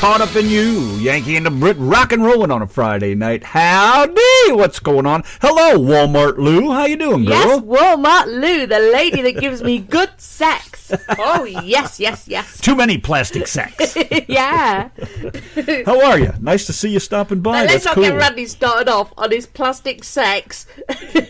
caught up in you. Yankee and the Brit rock and rolling on a Friday night. Howdy! What's going on? Hello, Walmart Lou. How you doing, girl? Yes, Walmart Lou, the lady that gives me good sex. Oh, yes, yes, yes. Too many plastic sacks. Yeah. How are you? Nice to see you stopping by. Now, let's That's not cool. get Randy started off on his plastic sex.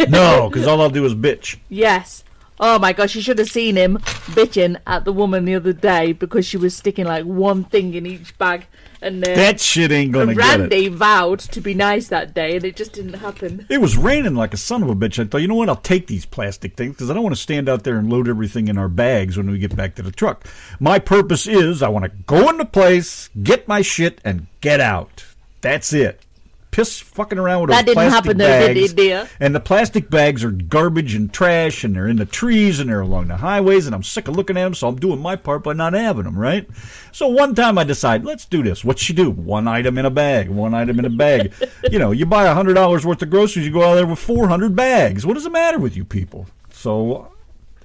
No, because all I'll do is bitch. Yes. Oh my gosh, you should have seen him bitching at the woman the other day because she was sticking like one thing in each bag. And that shit ain't gonna get it. Randy vowed to be nice that day and it just didn't happen. It was raining like a son of a bitch. I thought, you know what, I'll take these plastic things because I don't want to stand out there and load everything in our bags when we get back to the truck. My purpose is I want to go into place, get my shit, and get out. That's it. Piss fucking around with that those didn't plastic happen bags. though, did it, dear? And the plastic bags are garbage and trash, and they're in the trees, and they're along the highways, and I'm sick of looking at them, so I'm doing my part by not having them, right? So one time I decide, let's do this. What you do? One item in a bag, one item in a bag. You know, you buy $100 worth of groceries, you go out there with 400 bags. What does the matter with you people? So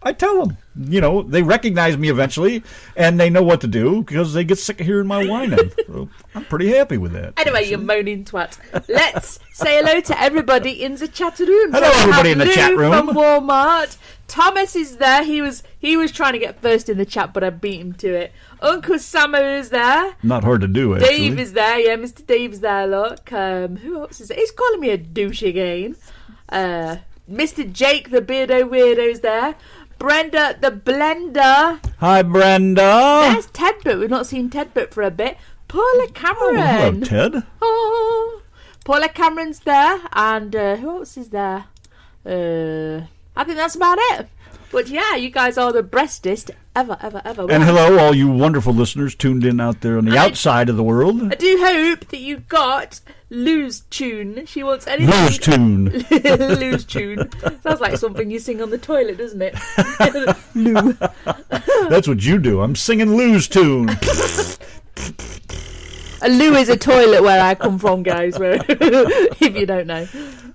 I tell them, you know, they recognize me eventually, and they know what to do because they get sick of hearing my whining. So I'm pretty happy with that. Anyway, you moaning twat. Let's say hello to everybody in the chat room. Hello, everybody in the chat room. From Walmart. Thomas is there. He was trying to get first in the chat, but I beat him to it. Uncle Samo is there. Not hard to do, actually. Dave is there. Yeah, Mr. Dave's there. Look. Who else is there? He's calling me a douche again. Mr. Jake, the beardo weirdo, is there. Brenda, the blender. Hi, Brenda. There's Tedbert. We've not seen Tedbert for a bit. Paula Cameron. Oh, hello, Ted. Oh, Paula Cameron's there, and who else is there? I think that's about it. But yeah, you guys are the breastest ever. And hello, all you wonderful listeners tuned in out there on the outside of the world. I do hope that you got Lou's tune. She wants anything. Lou's tune. Lou's tune. Sounds like something you sing on the toilet, doesn't it? Lou. That's what you do. I'm singing Lou's tune. A loo is a toilet where I come from, guys, if you don't know.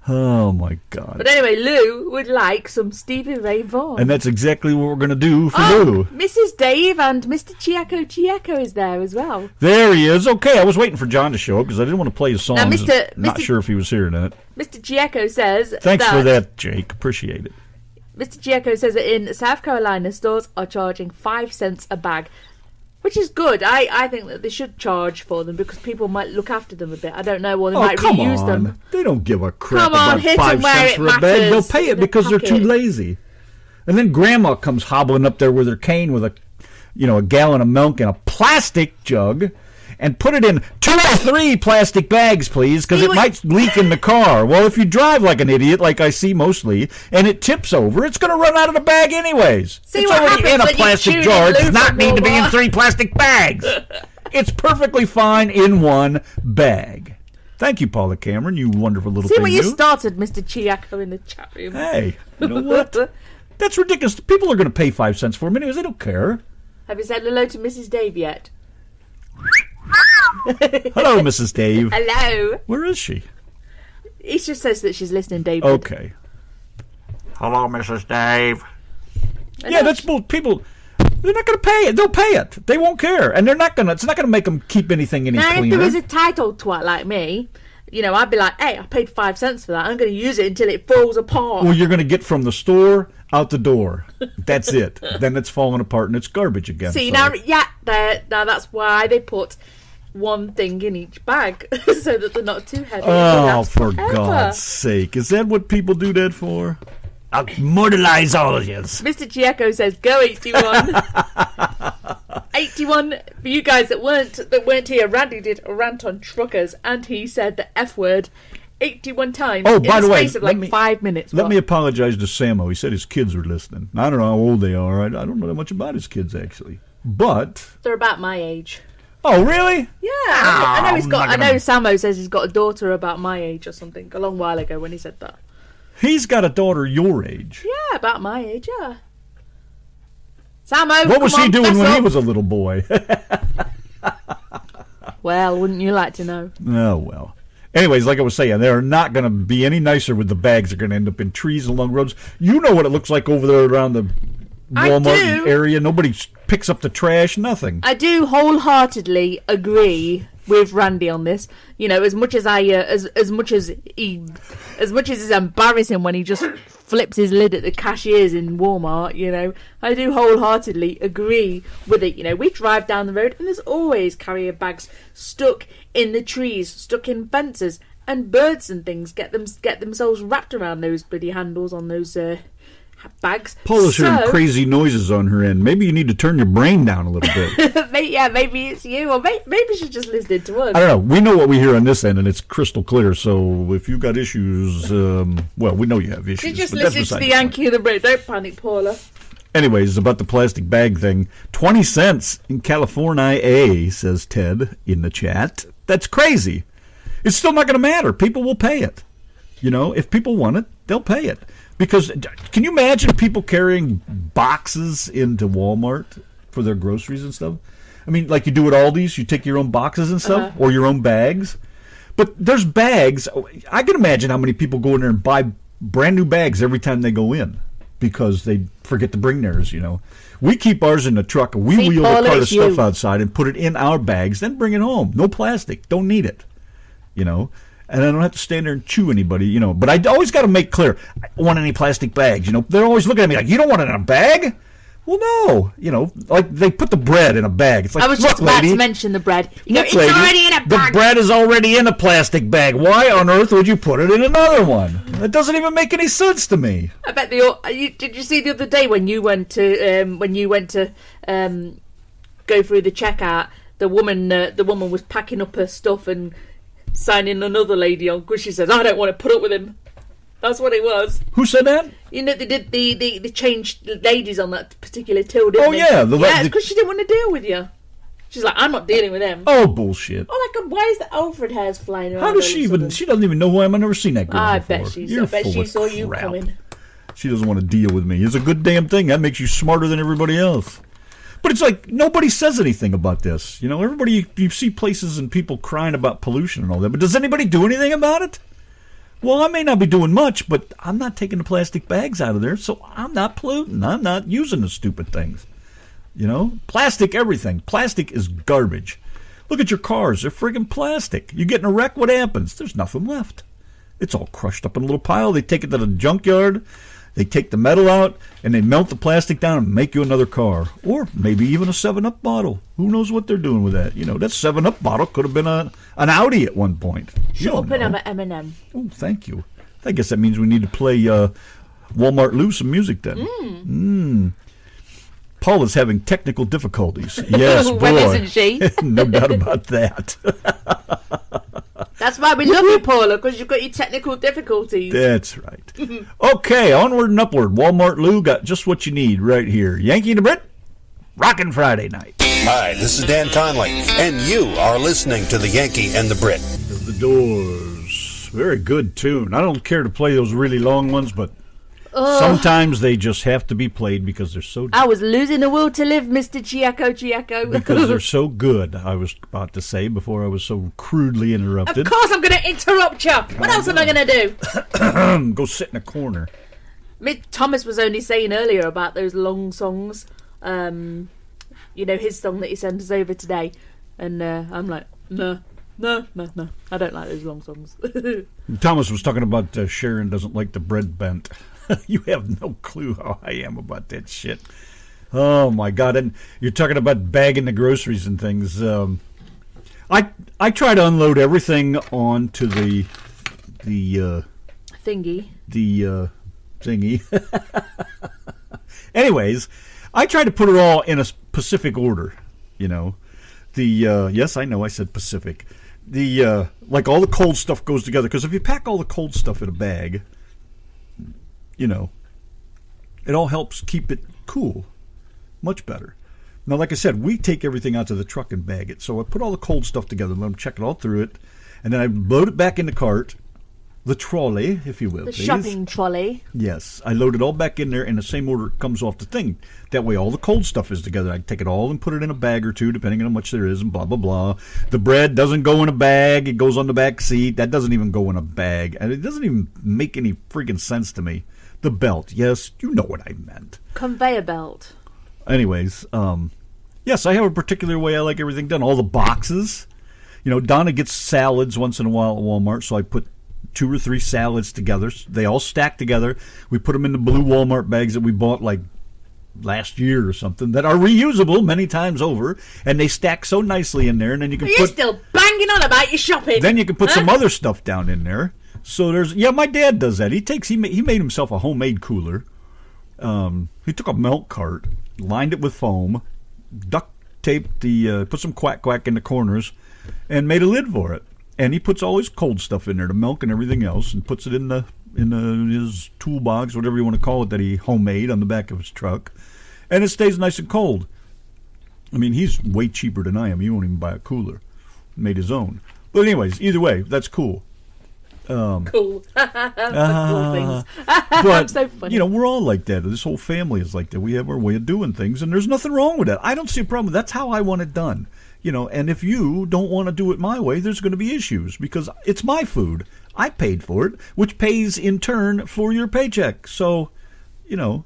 Oh, my God. But anyway, Lou would like some Stevie Ray Vaughan. And that's exactly what we're going to do for Lou. Mrs. Dave and Mr. Chieko is there as well. There he is. Okay, I was waiting for John to show up because I didn't want to play his songs. Now, Not sure if he was here or not. Mr. Chieko says Thanks for that, Jake. Appreciate it. Mr. Chieko says that in South Carolina, stores are charging 5 cents a bag. Which is good. I think that they should charge for them because people might look after them a bit. I don't know, or they might reuse them. They don't give a crap Come on, about hit 5 them where cents it for a bag. matters. They'll pay it because they're too lazy. And then Grandma comes hobbling up there with her cane with a gallon of milk in a plastic jug and put it in 2 or 3 plastic bags, please, because it might leak in the car. Well, if you drive like an idiot, like I see mostly, and it tips over, it's going to run out of the bag anyways. It's already in a plastic jar. It does not need to be in 3 plastic bags. It's perfectly fine in 1 bag. Thank you, Paula Cameron, you wonderful little thing. See what you started, Mr. Chieko, in the chat room. Hey, you know what? That's ridiculous. People are going to pay 5 cents for them anyways. They don't care. Have you said hello to Mrs. Dave yet? Hello, Mrs. Dave. Hello. Where is she? He just says that she's listening, David. Okay. Hello, Mrs. Dave. Yeah, that's people. They're not going to pay it. They'll pay it. They won't care, and they're not going to. It's not going to make them keep anything any cleaner. Now, if there was a title twat like me, I'd be like, "Hey, I paid 5 cents for that. I'm going to use it until it falls apart." Well, you're going to get from the store out the door. That's it. Then it's falling apart and it's garbage again. See, now that's why they put 1 thing in each bag so that they're not too heavy. Oh, for God's sake. Is that what people do that for? I'll mortalize all of you. Mr. Chieko says, go 81. 81, for you guys that weren't here, Randy did a rant on truckers and he said the F word 81 times in the space of 5 minutes. Let me apologize to Samo. He said his kids were listening. I don't know how old they are. I don't know that much about his kids, actually. But they're about my age. Oh, really? Yeah. I know Samo says he's got a daughter about my age or something, a long while ago when he said that. He's got a daughter your age. Yeah, about my age, yeah. Samo, what was he doing when he was a little boy? Well, wouldn't you like to know? Oh, well. Anyways, like I was saying, they're not going to be any nicer with the bags. They're going to end up in trees along roads. You know what it looks like over there around the Walmart area. Nobody picks up the trash. Nothing. I do wholeheartedly agree with Randy on this. You know, as much as it's embarrassing when he just flips his lid at the cashiers in Walmart, you know, I do wholeheartedly agree with it. You know, we drive down the road and there's always carrier bags stuck in the trees, stuck in fences, and birds and things get themselves wrapped around those bloody handles on those bags. Paula's hearing crazy noises on her end. Maybe you need to turn your brain down a little bit. Maybe it's you, or maybe she's just listening to us. I don't know. We know what we hear on this end, and it's crystal clear. So if you've got issues, well, we know you have issues. She just listens to the Yankee and the Brit. Don't panic, Paula. Anyways, about the plastic bag thing. 20 cents in California, says Ted in the chat. That's crazy. It's still not going to matter. People will pay it. You know, if people want it, they'll pay it. Because can you imagine people carrying boxes into Walmart for their groceries and stuff? I mean, like you do at Aldi's, you take your own boxes and stuff, or your own bags. But there's bags. I can imagine how many people go in there and buy brand new bags every time they go in because they forget to bring theirs, you know. We keep ours in the truck, and we wheel the cart of stuff outside and put it in our bags, then bring it home. No plastic. Don't need it, you know. And I don't have to stand there and chew anybody, you know. But I always got to make clear, I don't want any plastic bags, you know. They're always looking at me like, you don't want it in a bag? Well, no. You know, like they put the bread in a bag. It's like, I was just about to mention the bread. You know, it's already in a bag. The bread is already in a plastic bag. Why on earth would you put it in another one? That doesn't even make any sense to me. I bet did you see the other day when you went to go through the checkout, the woman was packing up her stuff and signing another lady on because she says, I don't want to put up with him. That's what it was. Who said that? You know, they did they changed ladies on that particular till, didn't they? Yeah. It's because she didn't want to deal with you. She's like, I'm not dealing with them. Oh, bullshit. Oh my God, why is the Alfred hairs flying around? How does she even, she doesn't even know who I am. I've never seen that girl before. I bet she saw you coming. She doesn't want to deal with me. It's a good damn thing. That makes you smarter than everybody else. But it's like nobody says anything about this. You know, everybody, you see places and people crying about pollution and all that. But does anybody do anything about it? Well, I may not be doing much, but I'm not taking the plastic bags out of there, so I'm not polluting. I'm not using the stupid things. You know, plastic everything. Plastic is garbage. Look at your cars. They're friggin' plastic. You get in a wreck, what happens? There's nothing left. It's all crushed up in a little pile. They take it to the junkyard. They take the metal out, and they melt the plastic down and make you another car. Or maybe even a 7-Up bottle. Who knows what they're doing with that? You know, that 7-Up bottle could have been an Audi at one point. Should have been an M&M. Oh, thank you. I guess that means we need to play Walmart Lou some music then. Paula's having technical difficulties. Yes, boy. When isn't she? No doubt about that. That's why we love you, Paula, because you've got your technical difficulties. That's right. Okay, onward and upward. Walmart Lou got just what you need right here. Yankee and the Brit, Rockin' Friday night. Hi, this is Dan Conley, and you are listening to the Yankee and the Brit. The Doors. Very good tune. I don't care to play those really long ones, but sometimes they just have to be played because they're so I was losing the will to live, Mr. Chiaco. Because they're so good, I was about to say before I was so crudely interrupted. Of course I'm going to interrupt you. What else am I going to do? Go sit in a corner. Thomas was only saying earlier about those long songs. You know, his song that he sent us over today. And I'm like, no. I don't like those long songs. Thomas was talking about Sharon doesn't like the bread bent. You have no clue how I am about that shit. Oh my God! And you're talking about bagging the groceries and things. I try to unload everything onto the thingy. The thingy. Anyways, I try to put it all in a specific order. You know, yes, I know I said Pacific. Like all the cold stuff goes together because if you pack all the cold stuff in a bag, you know, it all helps keep it cool. Much better. Now, like I said, we take everything out to the truck and bag it. So I put all the cold stuff together, let them check it all through it, and then I load it back in the cart, the trolley, if you will. The shopping trolley. Yes. I load it all back in there in the same order it comes off the thing. That way all the cold stuff is together. I take it all and put it in a bag or two, depending on how much there is, and blah, blah, blah. The bread doesn't go in a bag. It goes on the back seat. That doesn't even go in a bag. And it doesn't even make any freaking sense to me. The belt. Yes, you know what I meant. Conveyor belt. Anyways, yes, I have a particular way I like everything done. All the boxes. You know, Donna gets salads once in a while at Walmart, so I put 2 or 3 salads together. They all stack together. We put them in the blue Walmart bags that we bought like last year or something that are reusable many times over, and they stack so nicely in there. And then you can You're still banging on about your shopping. Then you can put some other stuff down in there. So my dad does that. He made himself a homemade cooler. He took a milk cart, lined it with foam, duct taped put some quack in the corners, and made a lid for it. And he puts all his cold stuff in there, the milk and everything else, and puts it in his toolbox, whatever you want to call it, that he homemade on the back of his truck. And it stays nice and cold. I mean, he's way cheaper than I am. He won't even buy a cooler. Made his own. But anyways, either way, that's cool. Cool. Cool things. But, so funny. You know, we're all like that. This whole family is like that. We have our way of doing things, and there's nothing wrong with that. I don't see a problem. That's how I want it done. You know, and if you don't want to do it my way, there's going to be issues because it's my food. I paid for it, which pays in turn for your paycheck. So, you know.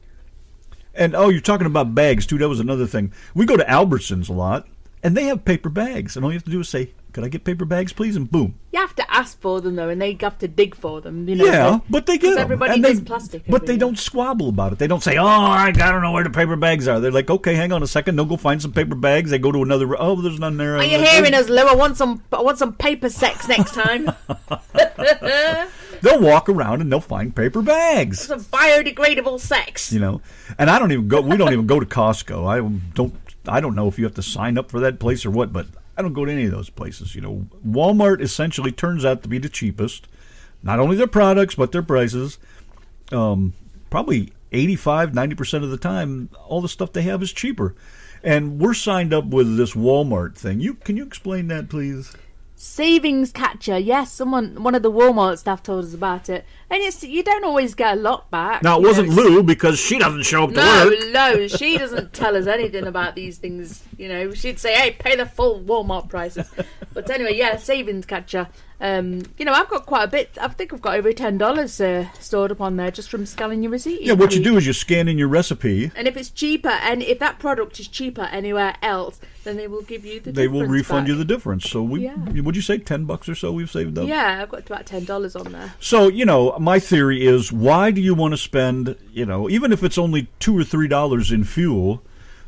And, you're talking about bags, too. That was another thing. We go to Albertsons a lot, and they have paper bags. And all you have to do is say, could I get paper bags, please? And boom. You have to ask for them, though, and they have to dig for them. You know, yeah, but they get them. Everybody does plastic. But they don't squabble about it. They don't say, I don't know where the paper bags are. They're like, okay, hang on a second. They'll go find some paper bags. They go to another, there's none there. Are you hearing us, Lou? I want some paper sex next time. They'll walk around and they'll find paper bags. Some biodegradable sex. You know, and we don't even go to Costco. I don't know if you have to sign up for that place or what, but I don't go to any of those places. You know, Walmart essentially turns out to be the cheapest. Not only their products, but their prices. Probably 85-90% of the time, all the stuff they have is cheaper. And we're signed up with this Walmart thing. Can you explain that, please? Savings catcher. Yes, one of the Walmart staff told us about it. And you don't always get a lot back. Now, it wasn't Lou because she doesn't show up to work. No, she doesn't tell us anything about these things. You know, she'd say, hey, pay the full Walmart prices. But anyway, yeah, savings catcher. You know, I've got quite a bit. I think I've got over $10 stored up on there just from scanning your receipt. Yeah, what you do is you scan in your recipe. And if it's cheaper, and if that product is cheaper anywhere else, then they will give you the difference. They will refund you the difference. So would you say $10 or so we've saved up? Yeah, I've got about $10 on there. So, you know, my theory is, why do you want to spend, you know, even if it's only $2 or $3 in fuel,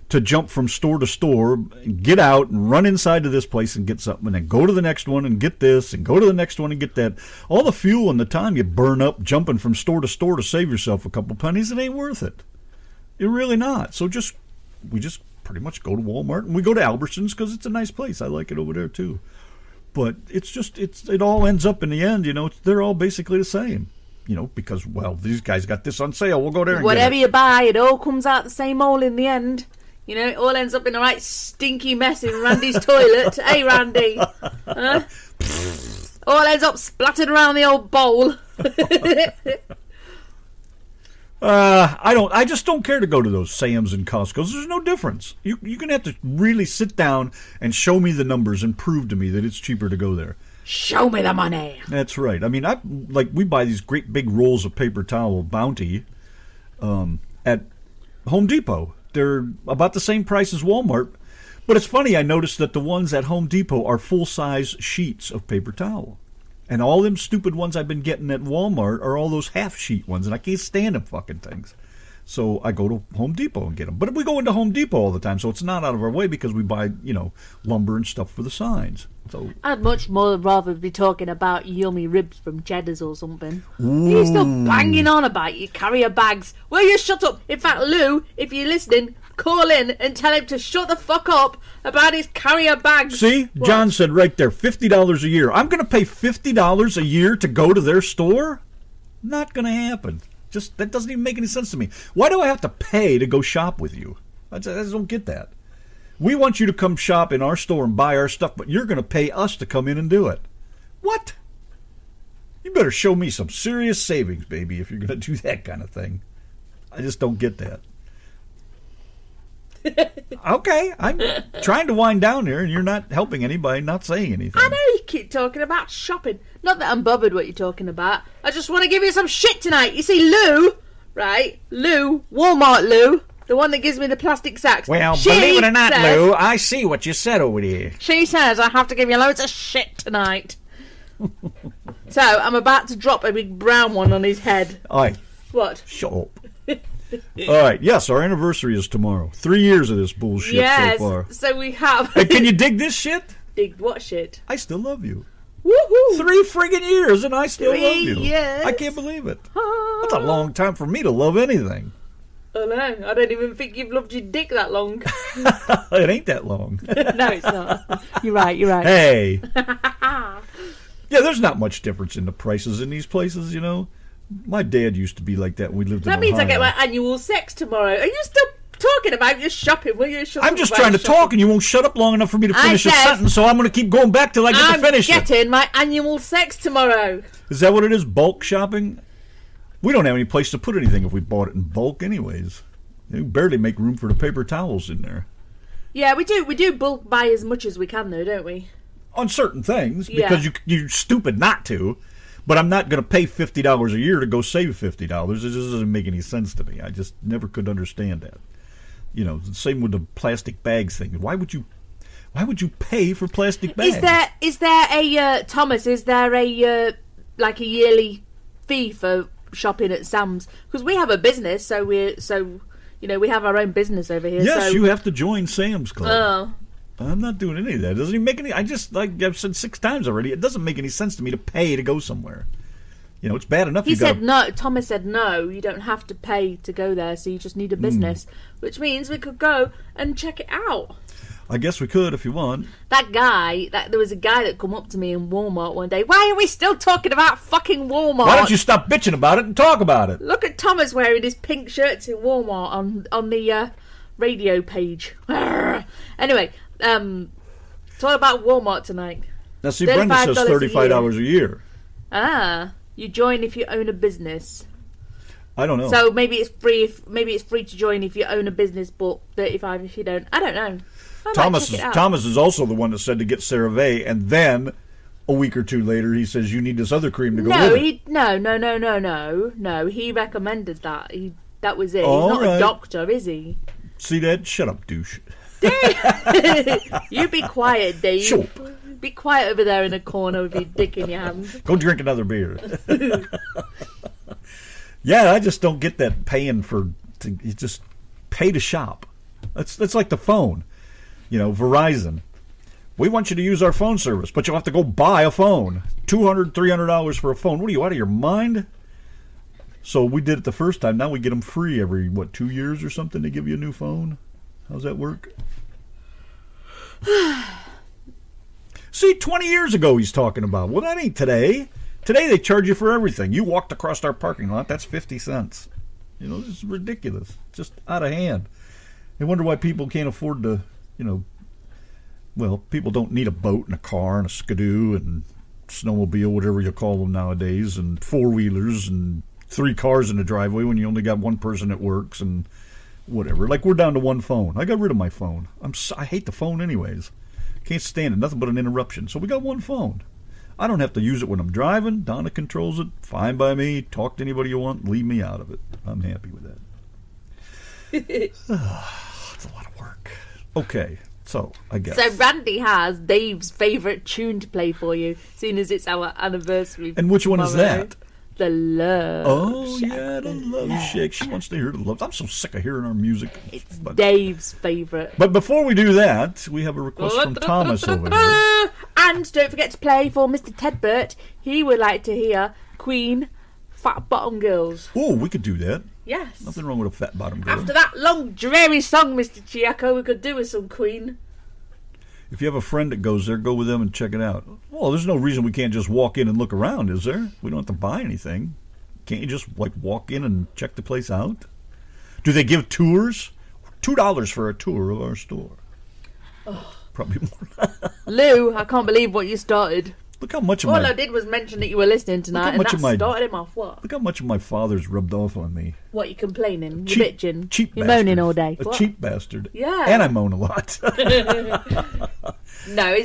to jump from store to store, get out and run inside to this place and get something, and then go to the next one and get this, and go to the next one and get that. All the fuel and the time you burn up jumping from store to store to save yourself a couple pennies, it ain't worth it. You're really not. So we just pretty much go to Walmart, and we go to Albertsons because it's a nice place. I like it over there too. But it all ends up in the end, you know, they're all basically the same. You know, because, these guys got this on sale. We'll go there and whatever get it. you buy, it all comes out the same hole in the end. You know, it all ends up in a right stinky mess in Randy's toilet. Hey, Randy. All ends up splattered around the old bowl. I just don't care to go to those Sam's and Costco's. There's no difference. You're going to have to really sit down and show me the numbers and prove to me that it's cheaper to go there. Show me the money. That's right. I mean, we buy these great big rolls of paper towel, Bounty, at Home Depot. They're about the same price as Walmart. But it's funny, I noticed that the ones at Home Depot are full-size sheets of paper towel. And all them stupid ones I've been getting at Walmart are all those half-sheet ones, and I can't stand them fucking things. So I go to Home Depot and get them. But we go into Home Depot all the time, so it's not out of our way because we buy, you know, lumber and stuff for the signs. So I'd much more rather be talking about yummy ribs from Cheddar's or something. You're still banging on about your carrier bags. Will you shut up? In fact, Lou, if you're listening, call in and tell him to shut the fuck up about his carrier bags. See? What? John said right there, $50 a year. I'm going to pay $50 a year to go to their store? Not going to happen. That doesn't even make any sense to me. Why do I have to pay to go shop with you? I just don't get that. We want you to come shop in our store and buy our stuff, but you're going to pay us to come in and do it. What? You better show me some serious savings, baby, if you're going to do that kind of thing. I just don't get that. Okay, I'm trying to wind down here, and you're not helping anybody, not saying anything. I know you keep talking about shopping. Not that I'm bothered what you're talking about. I just want to give you some shit tonight. You see, Lou right, Lou, Walmart Lou, the one that gives me the plastic sacks. Well, she believe it or not, says, Lou, I see what you said over there. She says I have to give you loads of shit tonight. So, I'm about to drop a big brown one on his head. Aye. What? Shut up. All right, yes, our anniversary is tomorrow. 3 years of this bullshit Yes, so far. so we have... Hey, can you dig this shit? Dig what shit? I still love you. Woohoo! 3 friggin' years and I still 3 love you. years. I can't believe it. That's a long time for me to love anything. Oh no, I don't even think you've loved your dick that long. It ain't that long. No, it's not. You're right. Hey. Yeah, there's not much difference in the prices in these places, you know. My dad used to be like that when we lived in Ohio. That means I get my annual sex tomorrow. Are you still talking about your shopping? Will you shut up? I'm just trying to talk, and you won't shut up long enough for me to finish a said, sentence, so I'm going to keep going back till I get to finish it. I'm getting my annual sex tomorrow. Is that what it is, bulk shopping? We don't have any place to put anything if we bought it in bulk anyways. You barely make room for the paper towels in there. Yeah, we do. We do bulk buy as much as we can, though, don't we? On certain things, because you're stupid not to. But I'm not going to pay $50 a year to go save $50. It just doesn't make any sense to me. I just never could understand that. You know, the same with the plastic bags thing. Why would you pay for plastic bags? Is there a Thomas? Is there a like a yearly fee for shopping at Sam's? Because we have a business, so we have our own business over here. Yes, so... you have to join Sam's Club. Oh. I'm not doing any of that. It doesn't even make any... I just, like I've said 6 times already, it doesn't make any sense to me to pay to go somewhere. You know, it's bad enough Thomas said no, you don't have to pay to go there, so you just need a business. Which means we could go and check it out. I guess we could if you want. There was a guy that come up to me in Walmart one day. Why are we still talking about fucking Walmart? Why don't you stop bitching about it and talk about it? Look at Thomas wearing his pink shirts in Walmart on the radio page. Anyway, it's all about Walmart tonight. Now, see, Brenda says $35 a year. Ah, you join if you own a business. I don't know. So maybe it's free to join if you own a business, but $35 if you don't. I don't know. Thomas is also the one that said to get CeraVe, and then a week or 2 later he says you need this other cream to go with it. No. He recommended that. That was it. All He's not right. a doctor, is he? See that? Shut up, douche. You be quiet, Dave. Sure. Be quiet over there in the corner with your dick in your hand. Go drink another beer. Yeah, I just don't get that paying you just pay to shop. That's like the phone. You know, Verizon. We want you to use our phone service, but you'll have to go buy a phone. $200, $300 for a phone. What are you, out of your mind? So we did it the first time. Now we get them free every, 2 years or something to give you a new phone? How's that work? See, 20 years ago he's talking about. Well, that ain't today. Today they charge you for everything. You walked across our parking lot, that's 50 cents. You know, this is ridiculous. Just out of hand. I wonder why people can't afford to, people don't need a boat and a car and a skidoo and snowmobile, whatever you call them nowadays, and 4-wheelers and 3 cars in the driveway when you only got one person that works and whatever. Like, we're down to one phone. I got rid of my phone. I hate the phone anyways. Can't stand it. Nothing but an interruption. So we got one phone. I don't have to use it when I'm driving. Donna controls it. Fine by me. Talk to anybody you want. Leave me out of it. I'm happy with that. It's a lot of work. Okay, so I guess. So Randy has Dave's favourite tune to play for you, seeing as it's our anniversary. And which one is that? The Love Shack. Yeah, the Love Shack. She wants to hear the love. I'm so sick of hearing our music. It's Dave's favourite. But before we do that, we have a request from Thomas over here. And don't forget to play for Mr. Tedbert. He would like to hear Queen, Fat Bottom Girls. Oh, we could do that. Yes. Nothing wrong with a fat bottom girl. After that long, dreary song, Mr. Chiacco, we could do with some Queen. If you have a friend that goes there, go with them and check it out. Well, there's no reason we can't just walk in and look around, is there? We don't have to buy anything. Can't you just, walk in and check the place out? Do they give tours? $2 for a tour of our store. Oh. Probably more. Lou, I can't believe what you started. Look how much of All my... I did was mention that you were listening tonight, and that started him off. What? Look how much of my father's rubbed off on me. What, you complaining? You bitching? Cheap You're bastard. moaning all day. A What? cheap bastard. Yeah. And I moan a lot. No,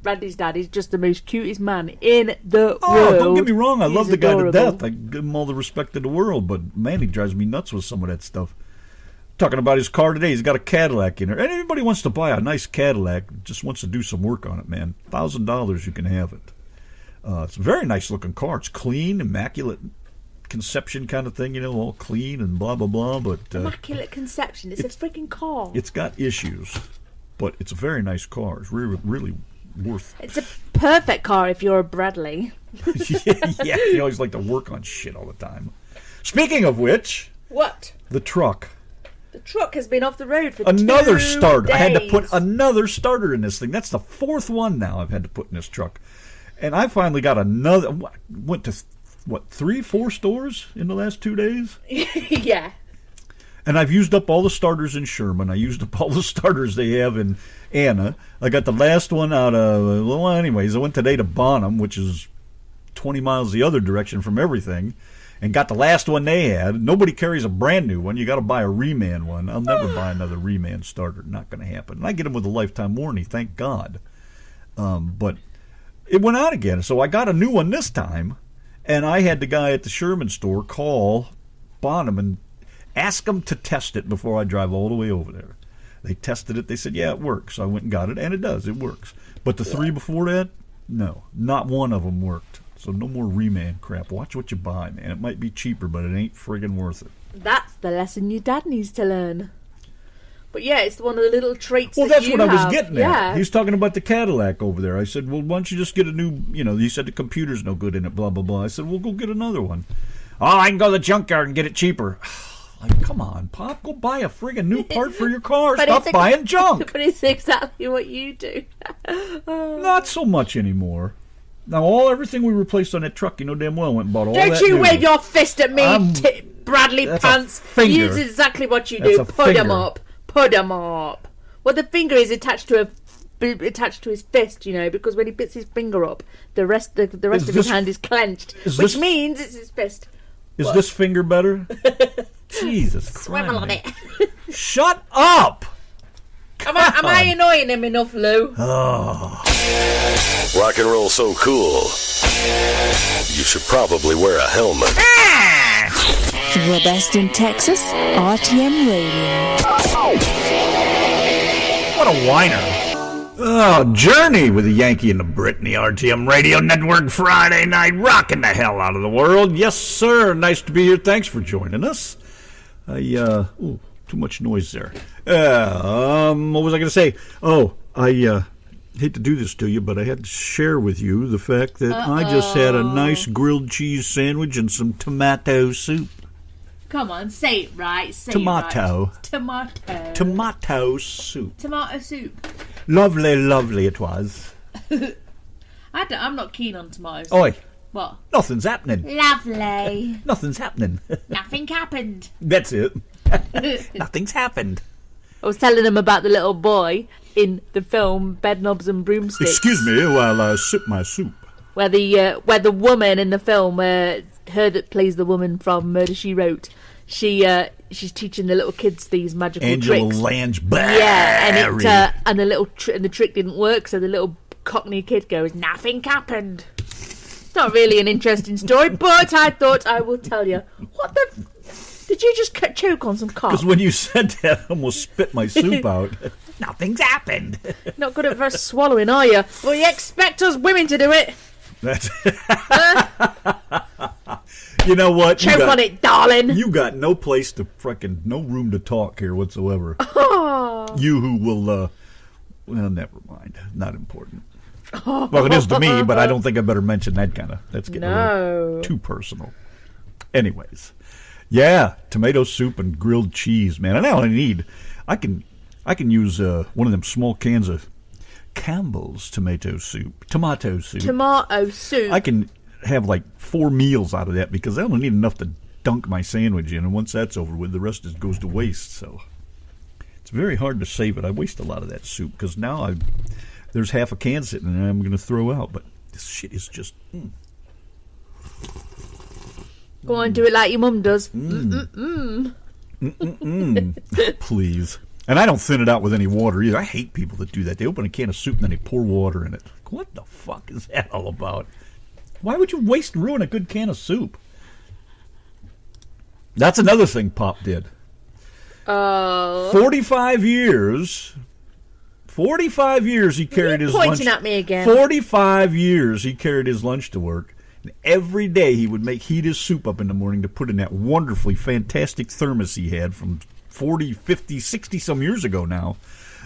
Randy's dad, he's just the most cutest man in the Oh, world. don't get me wrong. I love the guy to adorable. death. I give him all the respect in the world. But, man, he drives me nuts with some of that stuff. Talking about his car today. He's got a Cadillac in there. And anybody wants to buy a nice Cadillac, just wants to do some work on it, man. $1,000, you can have it. It's a very nice looking car. It's clean, immaculate conception kind of thing, you know, all clean and blah, blah, blah. But Immaculate conception. It's a freaking car. it's got issues. But it's a very nice car. It's really, really worth... It's a perfect car if you're a Bradley. yeah, you always like to work on shit all the time. Speaking of which... What? The truck. The truck has been off the road for Another 2 starter. I had to put days. another starter in this thing. That's the 4th one now I've had to put in this truck. And I finally got another... Went to, 3, 4 stores in the last 2 days? Yeah. And I've used up all the starters in Sherman. I used up all the starters they have in Anna. I got the last one out of... Well, anyways, I went today to Bonham, which is 20 miles the other direction from everything, and got the last one they had. Nobody carries a brand new one. You got to buy a reman one. I'll never buy another reman starter. Not going to happen. And I get them with a lifetime warranty, thank God. But it went out again. So I got a new one this time, and I had the guy at the Sherman store call Bonham and ask them to test it before I drive all the way over there. They tested it. They said, yeah, it works. So I went and got it, and it does. It works. But the 3 before that, no. Not one of them worked. So no more reman crap. Watch what you buy, man. It might be cheaper, but it ain't friggin' worth it. That's the lesson your dad needs to learn. But yeah, it's one of the little traits Well, that that's you what have. I was getting at. Yeah. He was talking about the Cadillac over there. I said, well, why don't you just get a new, he said the computer's no good in it, blah, blah, blah. I said, well, go get another one. Oh, I can go to the junkyard and get it cheaper. Like, come on, Pop, go buy a friggin' new part for your car. But Stop buying junk. But it's exactly what you do. Not so much anymore. Now, everything we replaced on that truck, damn well, went and bought all that Don't you new. wave your fist at me, Bradley that's a Pants. finger. Use exactly what you That's do. a Put them finger. up. Put them up. Well, the finger is attached to his fist, because when he puts his finger up, the rest of his hand is clenched, which means it's his fist. Is this finger better? Jesus Christ. Swivel on it. Shut up! Am I annoying him enough, Lou? Rock and roll so cool, you should probably wear a helmet. The best in Texas, RTM Radio. What a whiner. Oh, Journey with the Yankee and the Brit and the RTM Radio Network Friday night, rocking the hell out of the world. Yes, sir. Nice to be here. Thanks for joining us. Ooh, too much noise there. What was I going to say? Oh, I hate to do this to you, but I had to share with you the fact that I just had a nice grilled cheese sandwich and some tomato soup. Come on, say it right. Tomato. Tomato. Tomato soup. Tomato soup. Lovely, lovely it was. I'm not keen on tomatoes. Oi, What? nothing's happening. Lovely. Nothing's happening. Nothing happened. That's it. Nothing's happened. I was telling them about the little boy in the film Bedknobs and Broomsticks. Excuse me while I sip my soup. Where the woman in the film, her that plays the woman from Murder, She Wrote, she's teaching the little kids these magical Angela tricks. Lansbury. Yeah, and the trick didn't work, so the little Cockney kid goes, "Nothing happened." It's not really an interesting story, but I thought I will tell you. What the? Did you just choke on some cock? Because when you said that, I almost spit my soup out. Nothing's happened. Not good at first swallowing, are you? Well, you expect us women to do it. That's. You know what? Choke on it, darling. You got no place to no room to talk here whatsoever. Oh. You who will, well, never mind. Not important. Well, it is to me, but I don't think I better mention that kind of. That's getting a little too personal. Anyways, yeah, tomato soup and grilled cheese, man. And all I need, I can use one of them small cans of Campbell's tomato soup. Tomato soup. I can have like 4 meals out of that because I only need enough to dunk my sandwich in, and once that's over with, the rest just goes to waste. So it's very hard to save it. I waste a lot of that soup because now there's half a can sitting there I'm going to throw out. But This shit is just... Go on, do it like your mum does. Please. And I don't thin it out with any water either. I hate people that do that. They open a can of soup and then they pour water in it. What the fuck is that all about? Why would you waste and ruin a good can of soup? That's another thing Pop did. 45 years. 45 years he carried his lunch. Pointing at me again. 45 years he carried his lunch to work. And every day he would heat his soup up in the morning to put in that wonderfully fantastic thermos he had from 40, 50, 60 some years ago now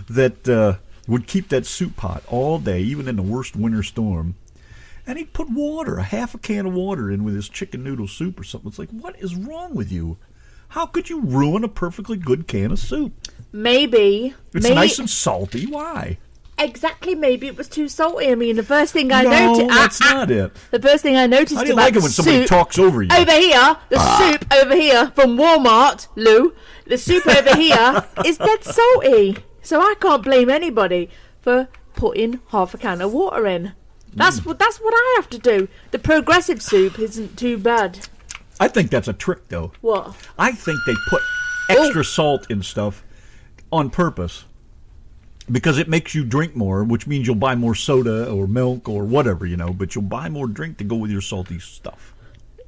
that would keep that soup hot all day, even in the worst winter storm. And he'd put water, a half a can of water in with his chicken noodle soup or something. It's like, what is wrong with you? How could you ruin a perfectly good can of soup? Maybe. It's nice and salty. Why? Exactly, maybe it was too salty. I mean, the first thing I noticed... No, that's not it. The first thing I noticed How do you about like it when somebody talks over you? Over here, the soup over here from Walmart, Lou, the soup over here is dead salty. So I can't blame anybody for putting half a can of water in. That's what I have to do. The progressive soup isn't too bad. I think that's a trick, though. What? I think they put extra salt in stuff on purpose because it makes you drink more, which means you'll buy more soda or milk or whatever, but you'll buy more drink to go with your salty stuff.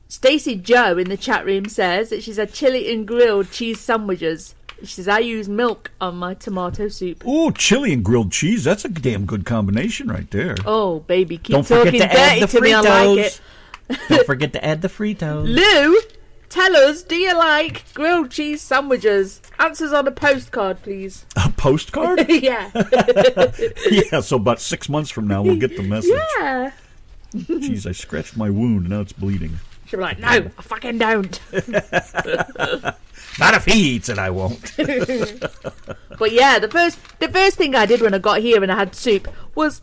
Stacey Joe in the chat room says that she's had chili and grilled cheese sandwiches. She says, I use milk on my tomato soup. Ooh, chili and grilled cheese. That's a damn good combination right there. Oh, baby, keep Don't talking forget to add dirty the to me. I like it. Don't forget to add the Fritos. Lou, tell us, do you like grilled cheese sandwiches? Answers on a postcard, please. A postcard? Yeah. Yeah, so about 6 months from now, we'll get the message. Yeah. Jeez, I scratched my wound, and now it's bleeding. She'll be like, no, I fucking don't. Not if he eats it, I won't. But yeah, the first thing I did when I got here and I had soup was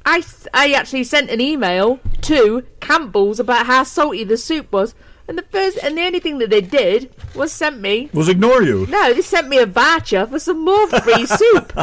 I actually sent an email to Campbell's about how salty the soup was, and the only thing that they did was ignore you. No, they sent me a voucher for some more free soup.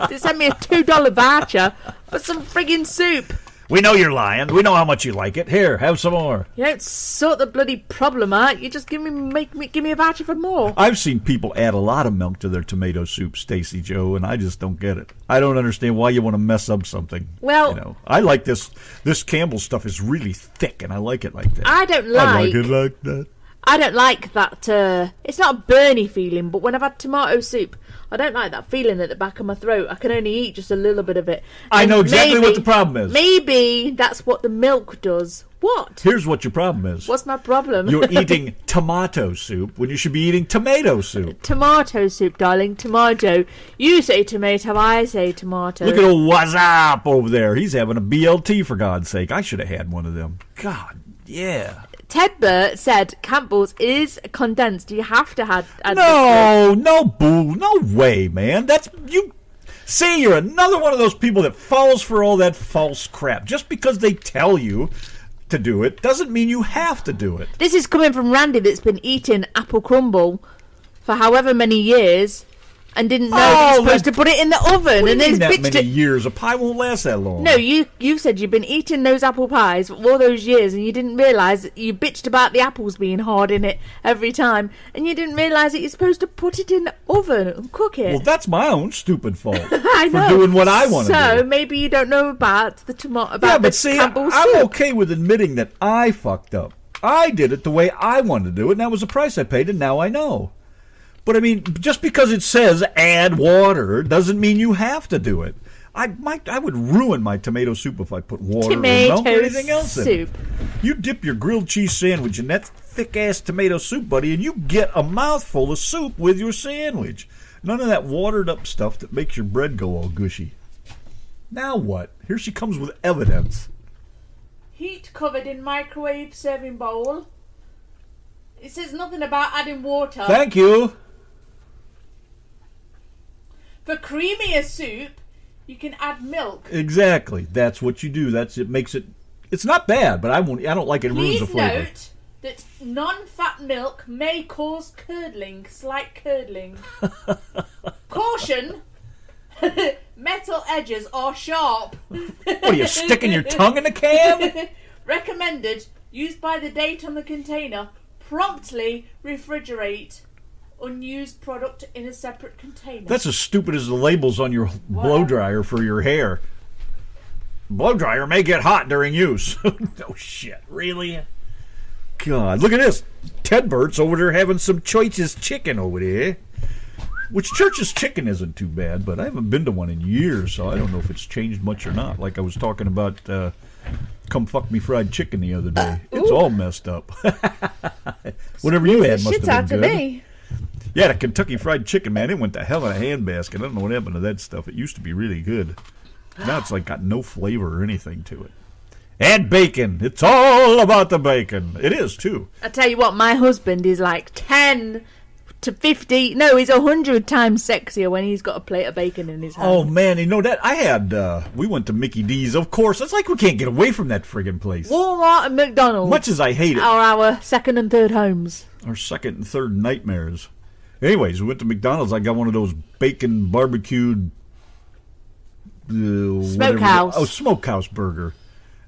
They sent me a $2 voucher for some friggin' soup. We know you're lying. We know how much you like it. Here, have some more. You don't sort the bloody problem out. You just give me a voucher for more. I've seen people add a lot of milk to their tomato soup, Stacey Joe, and I just don't get it. I don't understand why you want to mess up something. Well, I like this. This Campbell stuff is really thick, and I like it like that. I like it like that. I don't like that. It's not a burny feeling, but when I've had tomato soup, I don't like that feeling at the back of my throat. I can only eat just a little bit of it. I know exactly what the problem is. Maybe that's what the milk does. What? Here's what your problem is. What's my problem? You're eating tomato soup when you should be eating tomato soup. Tomato soup, darling. Tomato. You say tomato, I say tomato. Look at old What's Up over there. He's having a BLT, for God's sake. I should have had one of them. God, yeah. Ted Burt said Campbell's is condensed. You have to add no way, man. See, you're another one of those people that falls for all that false crap. Just because they tell you to do it doesn't mean you have to do it. This is coming from Randy that's been eating apple crumble for however many years and didn't know you're supposed to put it in the oven. What and do you then mean that many years? A pie won't last that long. No, you said you've been eating those apple pies for all those years and you didn't realise that you bitched about the apples being hard in it every time and you didn't realise that you're supposed to put it in the oven and cook it. Well, that's my own stupid fault I know. for doing what I want to do. So maybe you don't know about the tomato. Yeah, but see, I'm okay with admitting that I fucked up. I did it the way I wanted to do it, and that was the price I paid, and now I know. But I mean, just because it says add water doesn't mean you have to do it. I would ruin my tomato soup if I put water or milk or anything else in it. You dip your grilled cheese sandwich in that thick-ass tomato soup, buddy, and you get a mouthful of soup with your sandwich. None of that watered-up stuff that makes your bread go all gushy. Now what? Here she comes with evidence. Heat covered in microwave serving bowl. It says nothing about adding water. Thank you. For creamier soup, you can add milk. Exactly. That's what you do. It's not bad, but I don't like it. It ruins the flavor. Please note that non-fat milk may cause curdling, slight curdling. Caution. Metal edges are sharp. What are you sticking your tongue in the can? Recommended. Used by the date on the container. Promptly refrigerate. Unused product in a separate container. That's as stupid as the labels on your blow dryer for your hair. Blow dryer may get hot during use. Oh shit, really? God, look at this. Ted Bert's over there having some Church's chicken over there. Which Church's chicken isn't too bad, but I haven't been to one in years, so I don't know if it's changed much or not. Like I was talking about Come Fuck Me Fried Chicken the other day. It's all messed up. Whatever you had must have been good. Me. Yeah, the Kentucky Fried Chicken, man, it went to hell in a handbasket. I don't know what happened to that stuff. It used to be really good. Now it's like got no flavor or anything to it. And bacon. It's all about the bacon. It is, too. I tell you what, my husband is like 10 to 50. No, he's 100 times sexier when he's got a plate of bacon in his hand. Oh, man, you know that? I had, we went to Mickey D's, of course. It's like we can't get away from that friggin' place. Walmart and McDonald's. Much as I hate it. Are our second and third homes. Our second and third nightmares. Anyways, we went to McDonald's. I got one of those bacon barbecued... Smokehouse. Smokehouse burger.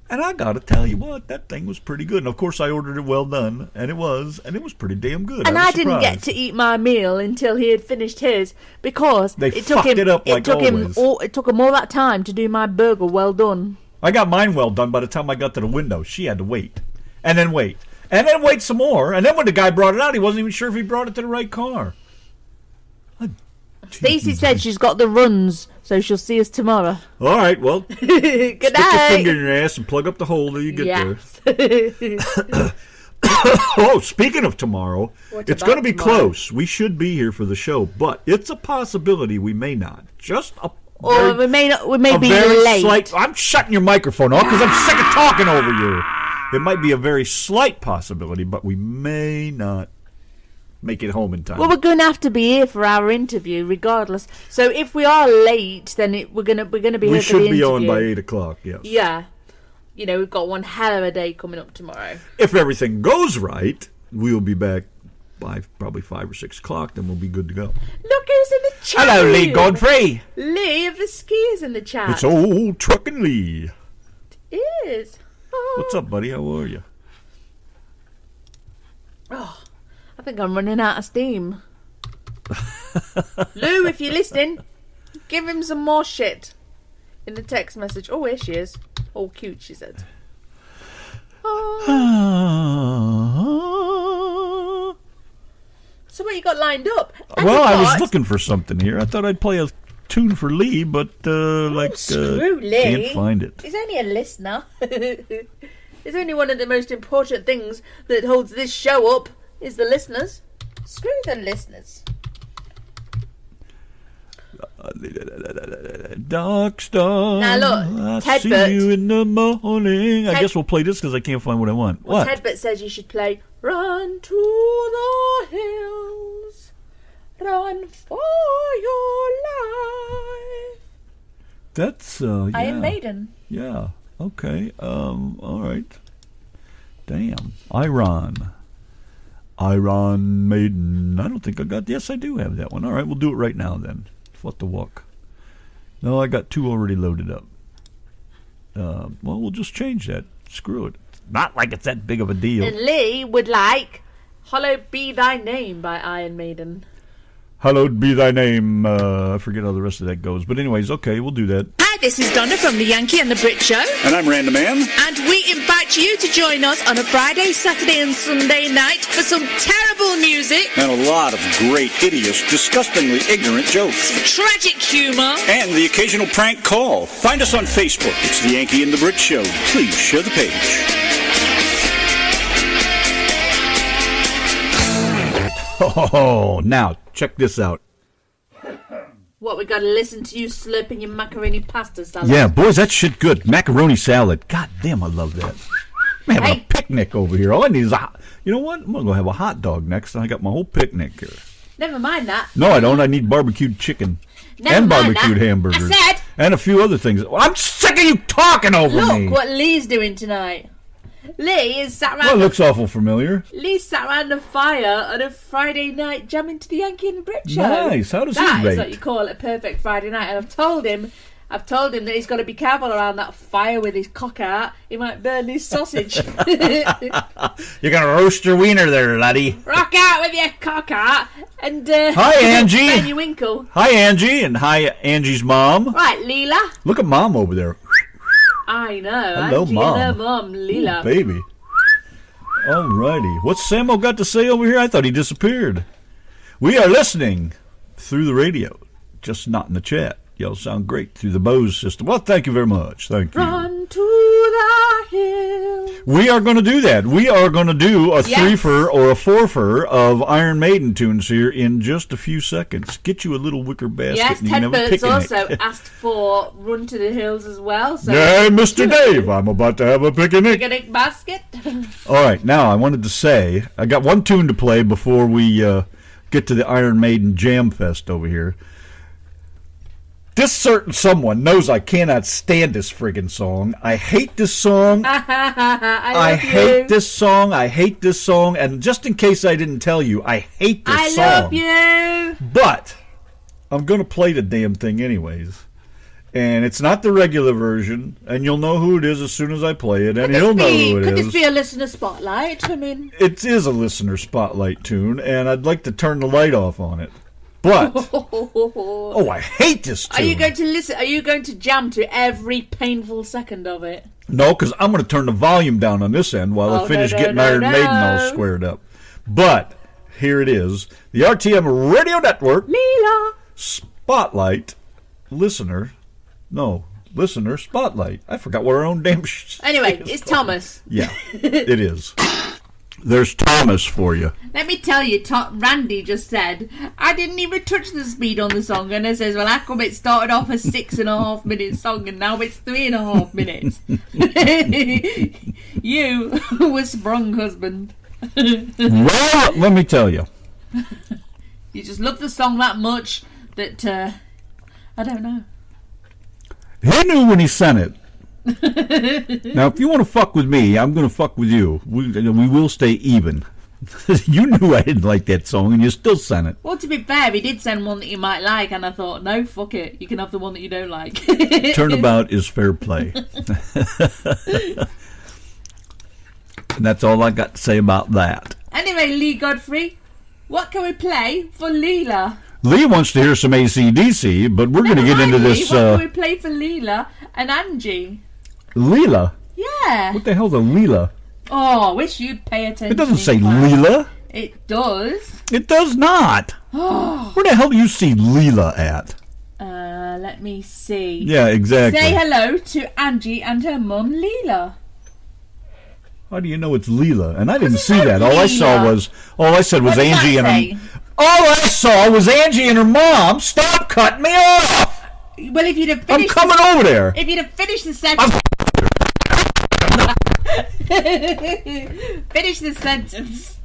And I gotta tell you what, that thing was pretty good. And of course I ordered it well done, and it was pretty damn good. And I didn't get to eat my meal until he had finished his, because it took him all that time to do my burger well done. I got mine well done by the time I got to the window. She had to wait. And then wait. And then wait some more. And then when the guy brought it out, he wasn't even sure if he brought it to the right car. Stacey said she's got the runs, so she'll see us tomorrow. All right, well, Good stick night. your finger in your ass and plug up the hole till you get there. Oh, speaking of tomorrow, it's going to be close. We should be here for the show, but it's a possibility we may not. We may be late. I'm shutting your microphone off because I'm sick of talking over you. It might be a very slight possibility, but we may not make it home in time. Well, we're going to have to be here for our interview, regardless. So if we are late, then we're going to be here for the interview. We should be on by 8 o'clock. Yes. Yeah. You know, we've got one hell of a day coming up tomorrow. If everything goes right, we'll be back by probably 5 or 6 o'clock. Then we'll be good to go. Look who's in the chat. Hello, Lee Godfrey. Lee of the Skiers in the chat. It's old Truckin' Lee. It is. Oh. What's up, buddy? How are you? Oh. I think I'm running out of steam. Lou, if you're listening, give him some more shit in the text message. Oh, here she is. All cute, she said. Oh. So what you got lined up? I was looking for something here. I thought I'd play a tune for Lee, but screw Lee. Can't find it. He's only a listener. It's only one of the most important things that holds this show up. Is the listeners. Screw the listeners. Dark star. Now look, I see you in the morning. I guess we'll play this because I can't find what I want. Well, what? Tedbert says you should play Run to the Hills, Run for Your Life. That's, yeah. Iron Maiden. Yeah, okay. All right. Damn. Iron Maiden. I don't think I got... Yes, I do have that one. All right, we'll do it right now then. What the walk. No, I got 2 already loaded up. Well, we'll just change that. Screw it. Not like it's that big of a deal. And Lee would like Hallowed Be Thy Name by Iron Maiden. Hallowed be thy name. I forget how the rest of that goes. But anyways, okay, we'll do that. Hi, this is Donna from the Yanki and the Brit Show. And I'm Random Man. And we invite you to join us on a Friday, Saturday and Sunday night for some terrible music. And a lot of great, hideous, disgustingly ignorant jokes. Tragic humour. And the occasional prank call. Find us on Facebook. It's the Yanki and the Brit Show. Please share the page. Oh, now, check this out. What, we got to listen to you slurping your macaroni pasta salad? Yeah, boys, that shit good. Macaroni salad. God damn, I love that. I'm having a picnic over here. All I need is you know what? I'm going to go have a hot dog next, and I got my whole picnic here. Never mind that. No, I don't. I need barbecued chicken. And barbecued hamburgers. I said. And a few other things. Well, I'm sick of you talking over me. Look what Lee's doing tonight. Lee is sat Well, around. it looks awful familiar. Lee sat around the fire on a Friday night jamming to the Yankee and the Brit show. Nice. How does he That is rate? what you call a perfect Friday night. And I've told him that he's got to be careful around that fire with his cock out. He might burn his sausage. You're going to roast your wiener there, laddie. Rock out with your cock out. And Hi, Angie. burn your winkle. Hi, Angie, and hi, Angie's mom. Right, Leela. Look at Mom over there. I know. Hello, Angie Mom. and her mum, Leela. Ooh, baby. Alrighty. What's Samo got to say over here? I thought he disappeared. We are listening through the radio, just not in the chat. Y'all sound great through the Bose system. Well, thank you very much. Thank you. Run to the hill. We are going to do that. We are going to do a Yes. threefer or a fourfer of Iron Maiden tunes here in just a few seconds. Get you a little wicker basket Yes, and you can Ted have a Burt's picnic. also asked for Run to the Hills as well. So Hey, Mr. Dave, I'm about to have a picnic. picnic basket. All right, now I wanted to say, I got one tune to play before we get to the Iron Maiden Jam Fest over here. This certain someone knows I cannot stand this friggin' song. I hate this song. I hate this song. I hate this song. And just in case I didn't tell you, I hate this I song. love you. But I'm going to play the damn thing anyways. And it's not the regular version. And you'll know who it is as soon as I play it. And he'll know who it Could is. this be a listener spotlight? I mean, It is a listener spotlight tune, and I'd like to turn the light off on it. But, oh, I hate this tune. are you going to listen? Are you going to jam to every painful second of it? No, because I'm going to turn the volume down on this end while I finish getting Iron Maiden all squared up. But, here it is. The RTM Radio Network Leela. Spotlight Listener Spotlight. I forgot what our own damn Anyway, it's Thomas. Yeah, it is. There's Thomas for you. Let me tell you, Randy just said, I didn't even touch the speed on the song. And it says, well, how come it started off a 6.5 minute song and now it's 3.5 minutes? You were sprung, husband. Well, let me tell you. You just love the song that much that, I don't know. He knew when he sent it. Now, if you want to fuck with me, I'm going to fuck with you. We will stay even. You knew I didn't like that song, and you still sent it. Well, to be fair, he did send one that you might like, and I thought, no, fuck it. You can have the one that you don't like. Turnabout is fair play. And that's all I got to say about that. Anyway, Lee Godfrey, what can we play for Leela? Lee wants to hear some AC/DC, but we're going to get into this. What can we play for Leela and Angie? Leela? Yeah. What the hell's a Leela? Oh, I wish you'd pay attention. It doesn't say in class. Leela. It does. It does not. Where the hell do you see Leela at? Let me see. Yeah, exactly. Say hello to Angie and her mum, Leela. How do you know it's Leela? And I didn't it's see not that. All I said was What does Angie that and her. say? All I saw was Angie and her mom. Stop cutting me off! Well, if you'd have I'm finished, coming over there. if you'd have finished the sentence, finish the sentence.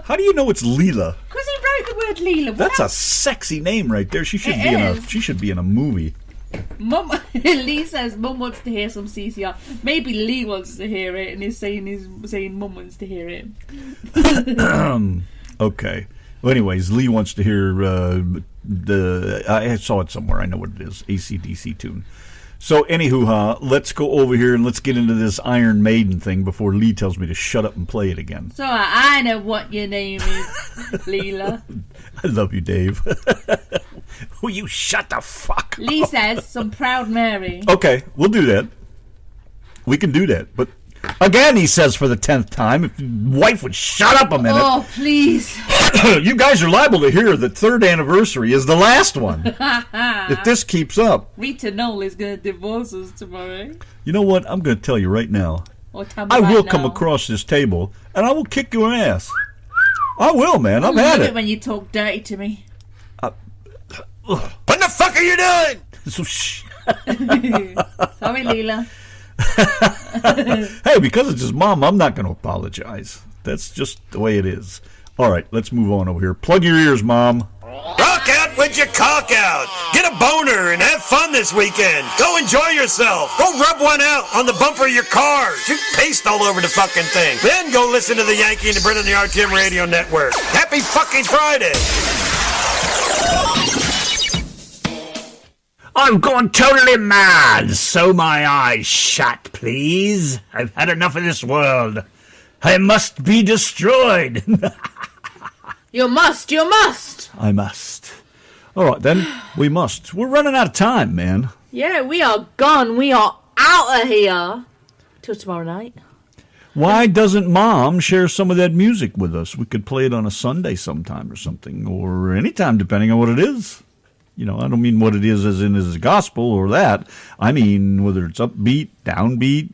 How do you know it's Leela? Because he wrote the word Leela. That's a sexy name right there. She should It be in is. She should be in a movie. Mum, Lee says Mum wants to hear some CCR. Maybe Lee wants to hear it, and he's saying Mum wants to hear it. Okay. Well, anyways, Lee wants to hear I saw it somewhere. I know what it is. AC/DC tune. So, anywho, let's go over here and let's get into this Iron Maiden thing before Lee tells me to shut up and play it again. So I know what your name is, Leela. I love you, Dave. Will you shut the fuck up? Lee says some Proud Mary. Okay, we'll do that. We can do that. But again, he says for the 10th time, if your wife would shut up a minute. Oh, please. You guys are liable to hear that 3rd anniversary is the last one. If this keeps up. Rita Knoll is going to divorce us tomorrow. You know what? I'm going to tell you right now. Or I right will now. come across this table, and I will kick your ass. I will, man. I've I had love it. when you talk dirty to me. What the fuck are you doing? So Sorry, Leela. Hey, because it's his mom, I'm not going to apologize. That's just the way it is. All right, let's move on over here. Plug your ears, Mom. Rockin'! with your cock out. Get a boner and have fun this weekend. Go enjoy yourself. Go rub one out on the bumper of your car. Shoot paste all over the fucking thing. Then go listen to the Yankee and the Brit on the RTM Radio Network. Happy fucking Friday. I've gone totally mad. Sew my eyes shut, please. I've had enough of this world. I must be destroyed. You must. I must. All right, then. We must. We're running out of time, man. Yeah, we are gone. We are out of here. Till tomorrow night. Why doesn't Mom share some of that music with us? We could play it on a Sunday sometime or something, or anytime, depending on what it is. You know, I don't mean what it is as in as a gospel or that. I mean whether it's upbeat, downbeat.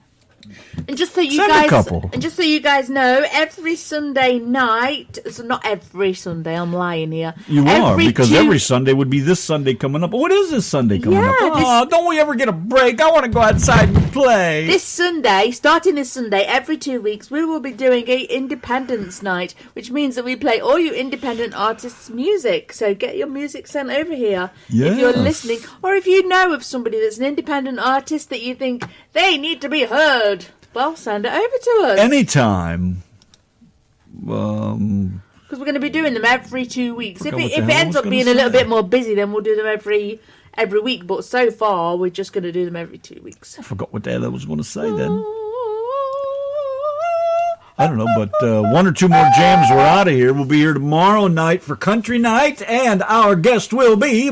And just so you guys know, every Sunday night, so not every Sunday, I'm lying here. You are, because every Sunday would be this Sunday coming up. What is this Sunday coming up? Oh, don't we ever get a break? I want to go outside and play. This Sunday, starting this Sunday, every 2 weeks, we will be doing a Independence Night, which means that we play all your independent artists' music. So get your music sent over here if you're listening, or if you know of somebody that's an independent artist that you think they need to be heard. Well, send it over to us. Anytime. Because we're going to be doing them every 2 weeks. If it ends up being a little bit more busy, then we'll do them every week. But so far, we're just going to do them every 2 weeks. I forgot what the hell I was going to say then. I don't know, but one or two more jams, we're out of here. We'll be here tomorrow night for Country Night, and our guest will be...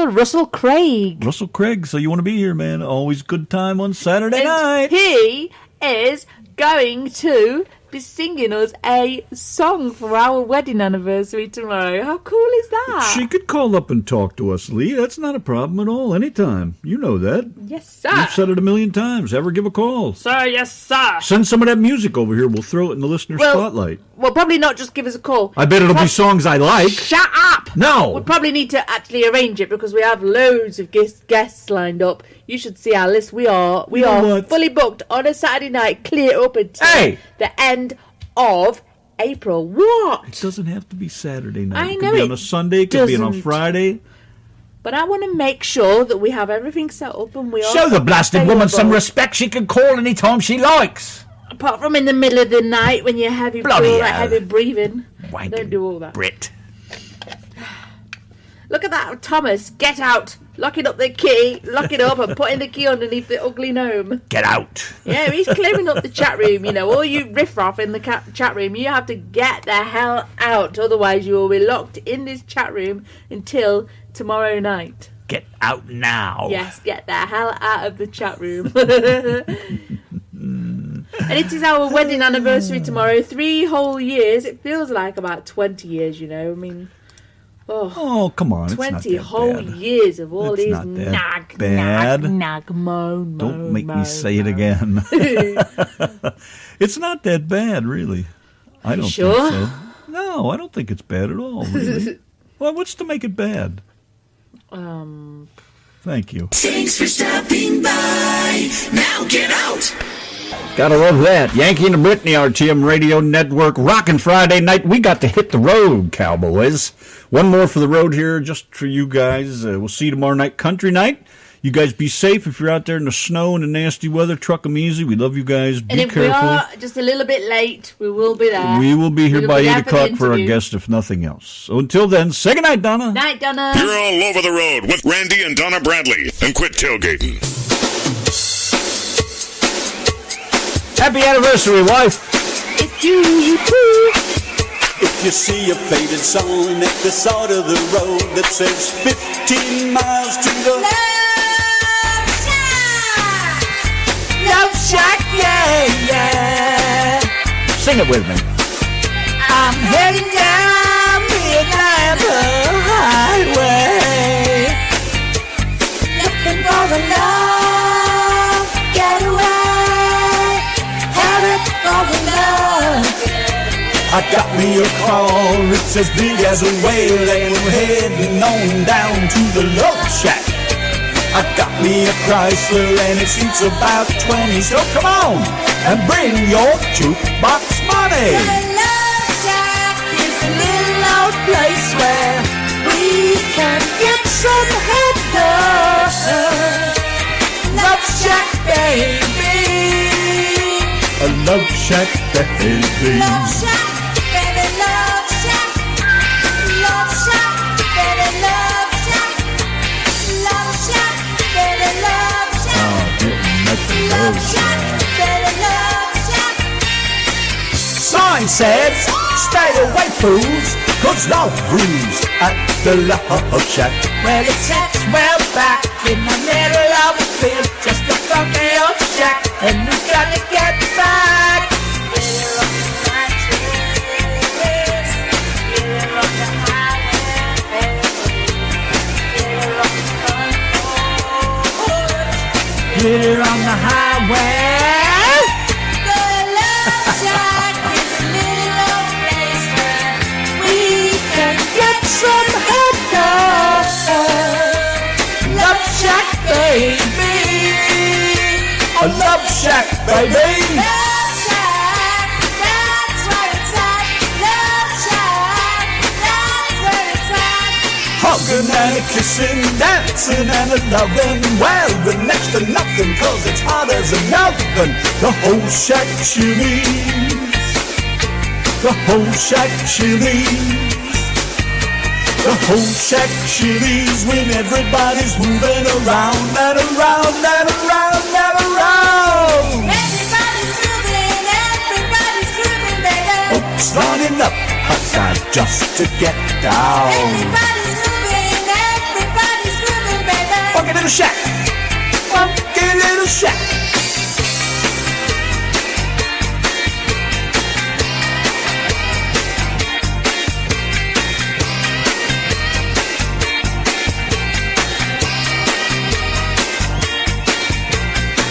Russell Craig. Russell Craig, so you want to be here, man. Always good time on Saturday night. He is going to be singing us a song for our wedding anniversary tomorrow. How cool is that? She could call up and talk to us, Lee. That's not a problem at all. Anytime. You know that. Yes, sir. You've said it a million times. Have her give a call. Sir, yes, sir. Send some of that music over here. We'll throw it in the listener spotlight. Well, probably not just give us a call. I bet it'll be songs I like. Shut up! No! We probably need to actually arrange it because we have loads of guests lined up. You should see our list. We are fully booked on a Saturday night, clear up until the end of April. What? It doesn't have to be Saturday night. I It know could be on a Sunday. It could be on a Friday. But I want to make sure that we have everything set up and we are Show the blasted woman some respect. She can call any time she likes. Apart from in the middle of the night when you're heavy breathing. Wanking Don't do all that. Brit. Look at that, Thomas. Get out. Locking up the key. Lock it up and putting the key underneath the ugly gnome. Get out. Yeah, he's clearing up the chat room. You know, all you riffraff in the chat room, you have to get the hell out. Otherwise, you will be locked in this chat room until tomorrow night. Get out now. Yes, get the hell out of the chat room. And it is our wedding anniversary tomorrow. 3 whole years. It feels like about 20 years, you know. I mean... Oh, come on. 20 whole years of all these nag, moan. Don't make me say it again. It's not that bad, really. I don't think so. No, I don't think it's bad at all, really. Well, what's to make it bad? Thank you. Thanks for stopping by. Now get out. Gotta love that. Yankee and the Brit, RTM Radio Network. Rockin' Friday night. We got to hit the road, cowboys. One more for the road here, just for you guys. We'll see you tomorrow night, Country Night. You guys be safe if you're out there in the snow and the nasty weather. Truck them easy. We love you guys. Be careful. And if we are just a little bit late, we will be there. We will be here by 8 o'clock for our guest, if nothing else. So until then, say goodnight, Donna. Night, Donna. You're all over the road with Randy and Donna Bradley. And quit tailgating. Happy anniversary, wife. It's you too. If you see a faded sign at the side of the road that says 15 miles to the Love Shack, yeah. Sing it with me. I'm heading down Midnight Highway, looking for the love getaway, headed for the love. I got me a car, it's as big as a whale, and we're heading on down to the Love Shack. I got me a Chrysler and it seats about 20, so come on and bring your jukebox money. The Love Shack is a little old place where can get some head now. Love Shack, baby. A Love Shack, baby. Love Shack, baby, Love Shack. Love Shack, baby, Love Shack. Love Shack, baby, Love Shack. Oh, getting at the Love Shack, baby, Love Shack. Sign says, stay away, fools, 'cause love rules at the Love Shack. Well, it sits well back in the middle of the field, just a funky old shack, and we've got to get back. Get it on the mattress, get it on the highway, get it on the front porch, Get it on the highway. The Love Shack is a little old place where we can get some head now. Love Shack, baby. A Love Shack, baby. Love Shack, that's where it's at. Love Shack, that's where it's at. Hugging and a kissing, dancing and a loving. Well, the next to nothing, 'cause it's hot as an oven. The whole shack chilies. The whole shack chilies. The whole shack chilies when everybody's moving around and around and around and around. Everybody's grooving, baby. Folks lining up outside just to get down. Everybody's grooving, baby. Funky little shack. Funky little shack.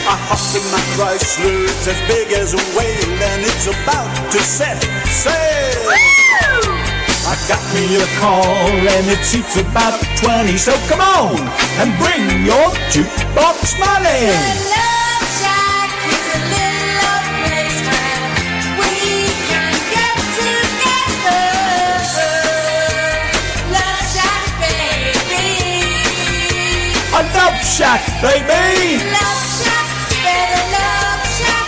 I hopped in my Chrysler, it's as big as a whale, and it's about to set sail. I got me a car and it seats about 20, so come on and bring your jukebox money. Love Shack is a little old place where we can get together. Love Shack, baby. A Love Shack, baby. Love Shack, baby, Love Shack.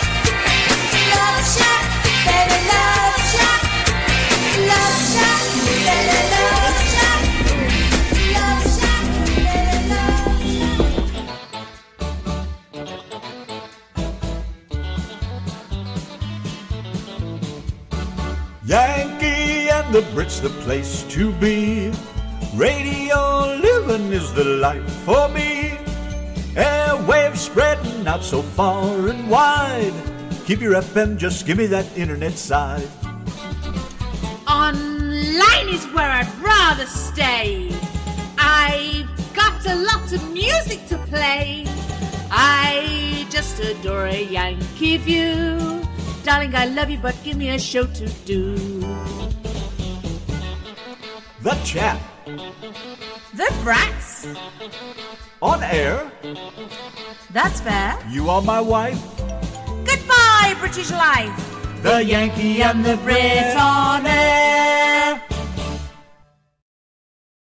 Love Shack, baby, Love Shack. Love Shack, baby, Love Shack. Love Shack, baby, Love Shack. Yankee and the Brits, the place to be. Radio living is the life for me. Airwaves spreading out so far and wide. Keep your FM, just give me that internet side. Online is where I'd rather stay. I've got a lot of music to play. I just adore a Yankee view. Darling, I love you, but give me a show to do. The Chat. The Brats. On air. That's fair. You are my wife. Goodbye, British life. The Yankee and the Brit on air.